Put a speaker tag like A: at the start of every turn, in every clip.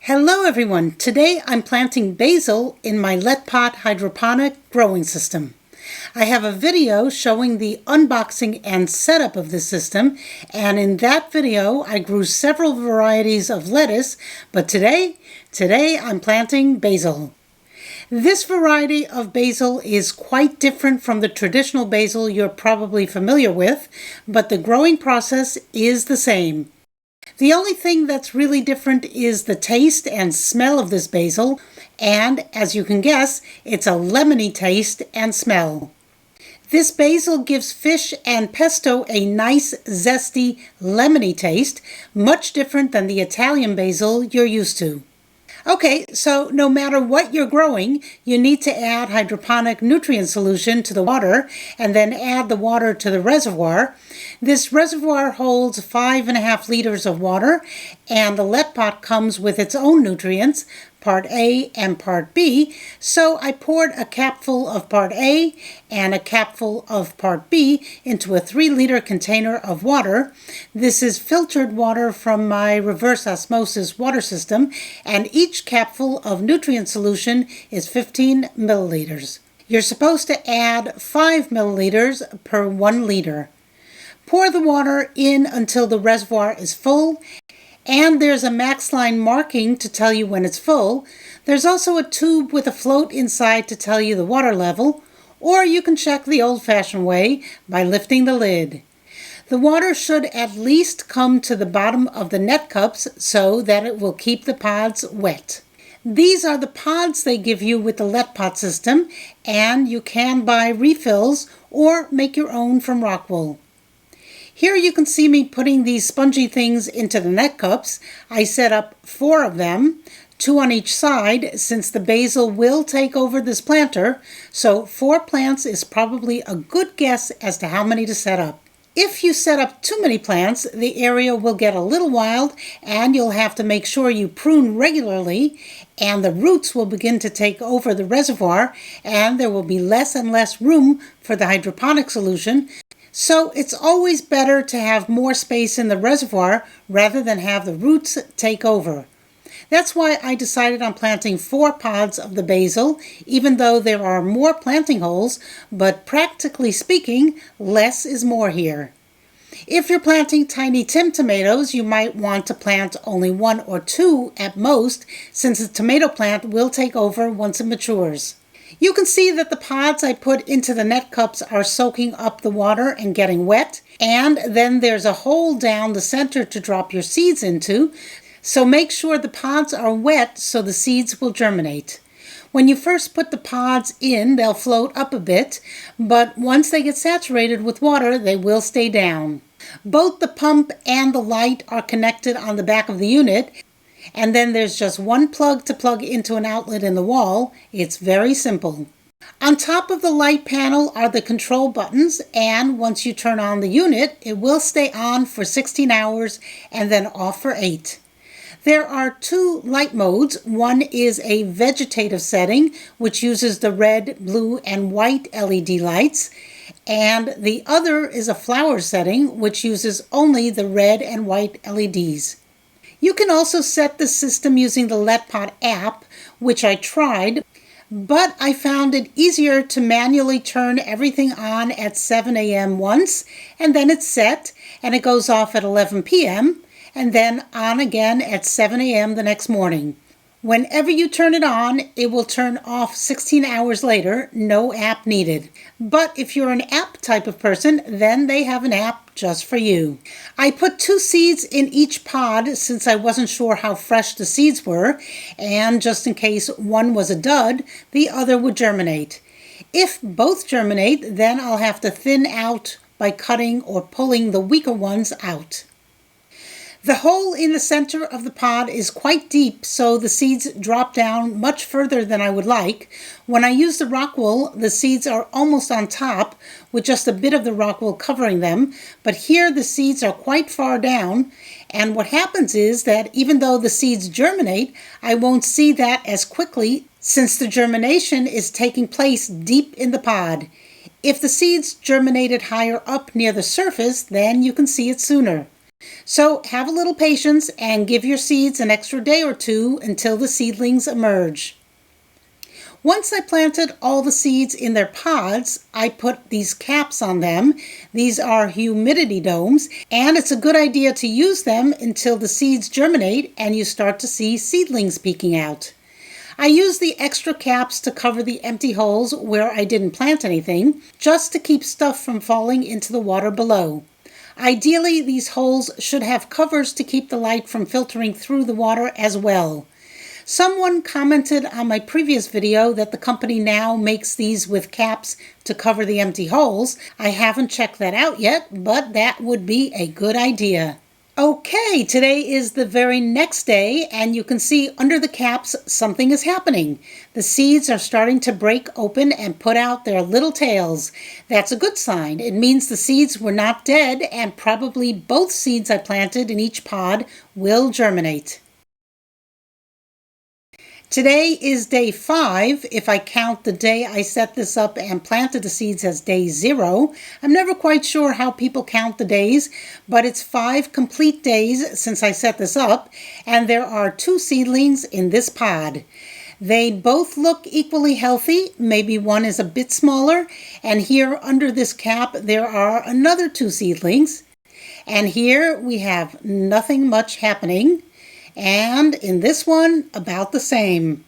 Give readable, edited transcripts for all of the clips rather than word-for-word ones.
A: Hello everyone! Today I'm planting basil in my lead pot hydroponic growing system. I have a video showing the unboxing and setup of this system, and in that video I grew several varieties of lettuce, but today I'm planting basil. This variety of basil is quite different from the traditional basil you're probably familiar with, but the growing process is the same. The only thing that's really different is the taste and smell of this basil, and as you can guess, it's a lemony taste and smell. This basil gives fish and pesto a nice, zesty, lemony taste, much different than the Italian basil you're used to. Okay, so no matter what you're growing, you need to add hydroponic nutrient solution to the water and then add the water to the reservoir. This reservoir holds 5.5 liters of water, and the lead pot comes with its own nutrients, part A and part B, so I poured a capful of part A and a capful of part B into a 3-liter container of water. This is filtered water from my reverse osmosis water system, and each capful of nutrient solution is 15 milliliters. You're supposed to add 5 milliliters per 1 liter. Pour the water in until the reservoir is full, and there's a max line marking to tell you when it's full. There's also a tube with a float inside to tell you the water level, or you can check the old-fashioned way by lifting the lid. The water should at least come to the bottom of the net cups so that it will keep the pods wet. These are the pods they give you with the lead pot system, and you can buy refills or make your own from rock wool. Here you can see me putting these spongy things into the net cups. I set up 4 of them, 2 on each side, since the basil will take over this planter, so 4 plants is probably a good guess as to how many to set up. If you set up too many plants, the area will get a little wild, and you'll have to make sure you prune regularly, and the roots will begin to take over the reservoir, and there will be less and less room for the hydroponic solution. So it's always better to have more space in the reservoir rather than have the roots take over. That's why I decided on planting 4 pods of the basil, even though there are more planting holes, but practically speaking, less is more here. If you're planting tiny Tim tomatoes, you might want to plant only 1 or 2 at most, since the tomato plant will take over once it matures. You can see that the pods I put into the net cups are soaking up the water and getting wet, and then there's a hole down the center to drop your seeds into, so make sure the pods are wet so the seeds will germinate. When you first put the pods in, they'll float up a bit, but once they get saturated with water, they will stay down. Both the pump and the light are connected on the back of the unit, and then there's just one plug to plug into an outlet in the wall. It's very simple. On top of the light panel are the control buttons, and once you turn on the unit, it will stay on for 16 hours and then off for 8. There are 2 light modes. One is a vegetative setting, which uses the red, blue, and white LED lights, and the other is a flower setting, which uses only the red and white LEDs. You can also set the system using the lead pot app, which I tried, but I found it easier to manually turn everything on at 7 a.m. once, and then it's set, and it goes off at 11 p.m., and then on again at 7 a.m. the next morning. Whenever you turn it on, it will turn off 16 hours later, no app needed. But if you're an app type of person, then they have an app just for you. I put 2 seeds in each pod since I wasn't sure how fresh the seeds were, and just in case one was a dud, the other would germinate. If both germinate, then I'll have to thin out by cutting or pulling the weaker ones out. The hole in the center of the pod is quite deep, so the seeds drop down much further than I would like. When I use the rock wool, the seeds are almost on top, with just a bit of the rock wool covering them, but here the seeds are quite far down, and what happens is that even though the seeds germinate, I won't see that as quickly since the germination is taking place deep in the pod. If the seeds germinated higher up near the surface, then you can see it sooner. So have a little patience and give your seeds an extra day or two until the seedlings emerge. Once I planted all the seeds in their pods, I put these caps on them. These are humidity domes, and it's a good idea to use them until the seeds germinate and you start to see seedlings peeking out. I use the extra caps to cover the empty holes where I didn't plant anything, just to keep stuff from falling into the water below. Ideally, these holes should have covers to keep the light from filtering through the water as well. Someone commented on my previous video that the company now makes these with caps to cover the empty holes. I haven't checked that out yet, but that would be a good idea. Okay, today is the very next day, and you can see under the caps something is happening. The seeds are starting to break open and put out their little tails. That's a good sign. It means the seeds were not dead, and probably both seeds I planted in each pod will germinate. Today is day 5, if I count the day I set this up and planted the seeds as day 0. I'm never quite sure how people count the days, but it's 5 complete days since I set this up, and there are 2 seedlings in this pod. They both look equally healthy. Maybe one is a bit smaller, and here under this cap there are another 2 seedlings. And here we have nothing much happening. And in this one, about the same.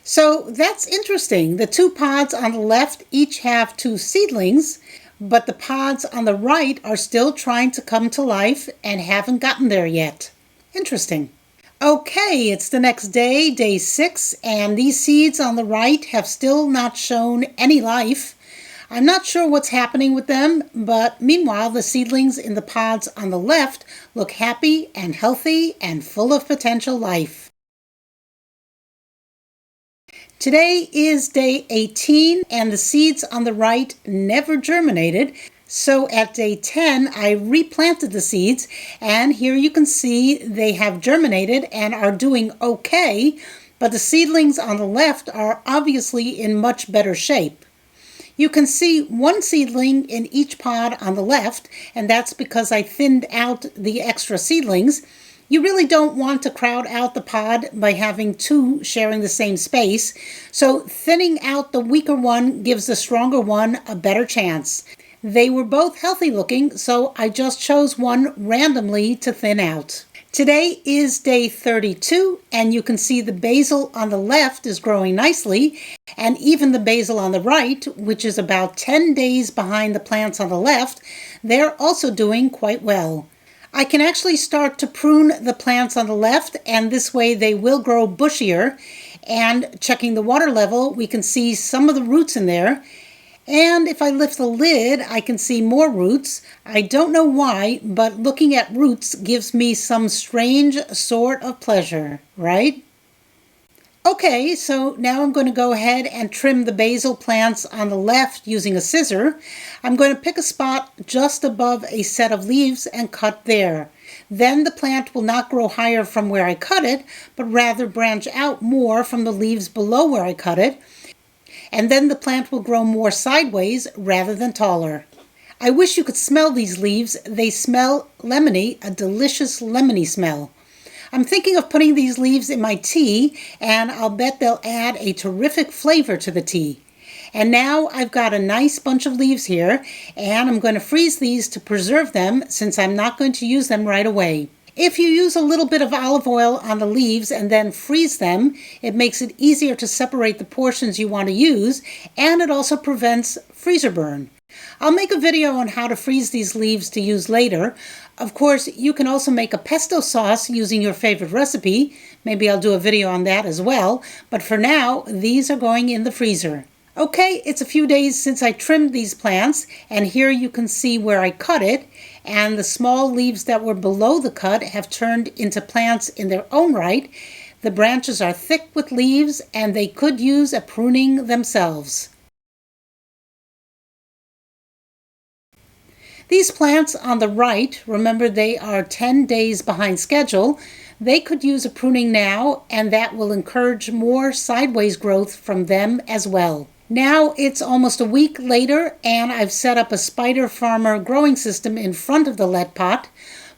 A: So that's interesting. The 2 pods on the left each have 2 seedlings, but the pods on the right are still trying to come to life and haven't gotten there yet. Interesting. Okay, it's the next day, day 6, and these seeds on the right have still not shown any life. I'm not sure what's happening with them, but meanwhile the seedlings in the pods on the left look happy and healthy and full of potential life. Today is day 18, and the seeds on the right never germinated. So at day 10, I replanted the seeds, and here you can see they have germinated and are doing okay, but the seedlings on the left are obviously in much better shape. You can see 1 seedling in each pod on the left, and that's because I thinned out the extra seedlings. You really don't want to crowd out the pod by having 2 sharing the same space, so thinning out the weaker one gives the stronger one a better chance. They were both healthy looking, so I just chose one randomly to thin out. Today is day 32, and you can see the basil on the left is growing nicely, and even the basil on the right, which is about 10 days behind the plants on the left, they're also doing quite well. I can actually start to prune the plants on the left, and this way they will grow bushier, and checking the water level, we can see some of the roots in there. And if I lift the lid, I can see more roots. I don't know why, but looking at roots gives me some strange sort of pleasure, right? Okay, so now I'm going to go ahead and trim the basil plants on the left using a scissor. I'm going to pick a spot just above a set of leaves and cut there. Then the plant will not grow higher from where I cut it, but rather branch out more from the leaves below where I cut it. And then the plant will grow more sideways rather than taller. I wish you could smell these leaves. They smell lemony, a delicious lemony smell. I'm thinking of putting these leaves in my tea, and I'll bet they'll add a terrific flavor to the tea. And now I've got a nice bunch of leaves here, and I'm going to freeze these to preserve them since I'm not going to use them right away. If you use a little bit of olive oil on the leaves and then freeze them, it makes it easier to separate the portions you want to use, and it also prevents freezer burn. I'll make a video on how to freeze these leaves to use later. Of course, you can also make a pesto sauce using your favorite recipe. Maybe I'll do a video on that as well, but for now, these are going in the freezer. Okay, it's a few days since I trimmed these plants, and here you can see where I cut it, and the small leaves that were below the cut have turned into plants in their own right. The branches are thick with leaves, and they could use a pruning themselves. These plants on the right, remember they are 10 days behind schedule. They could use a pruning now, and that will encourage more sideways growth from them as well. Now it's almost a week later, and I've set up a spider farmer growing system in front of the lead pot.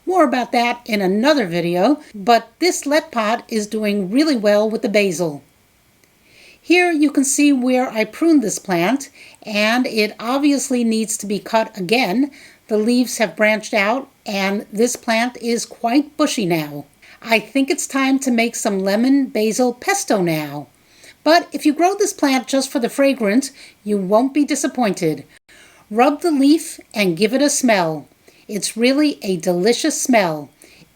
A: More about that in another video, but this lead pot is doing really well with the basil. Here you can see where I pruned this plant, and it obviously needs to be cut again. The leaves have branched out, and this plant is quite bushy now. I think it's time to make some lemon basil pesto now. But if you grow this plant just for the fragrance, you won't be disappointed. Rub the leaf and give it a smell. It's really a delicious smell,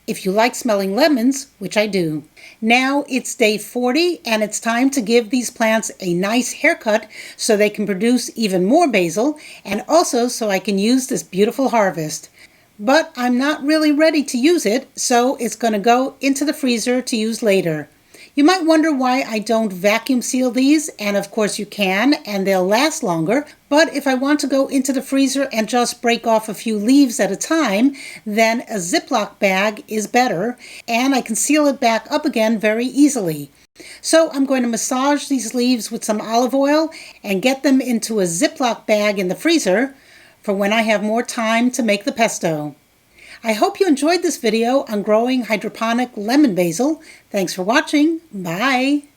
A: if you like smelling lemons, which I do. Now it's day 40 and it's time to give these plants a nice haircut so they can produce even more basil, and also so I can use this beautiful harvest. But I'm not really ready to use it, so it's going to go into the freezer to use later. You might wonder why I don't vacuum seal these, and of course you can, and they'll last longer. But if I want to go into the freezer and just break off a few leaves at a time, then a Ziploc bag is better, and I can seal it back up again very easily. So I'm going to massage these leaves with some olive oil and get them into a Ziploc bag in the freezer for when I have more time to make the pesto. I hope you enjoyed this video on growing hydroponic lemon basil. Thanks for watching. Bye.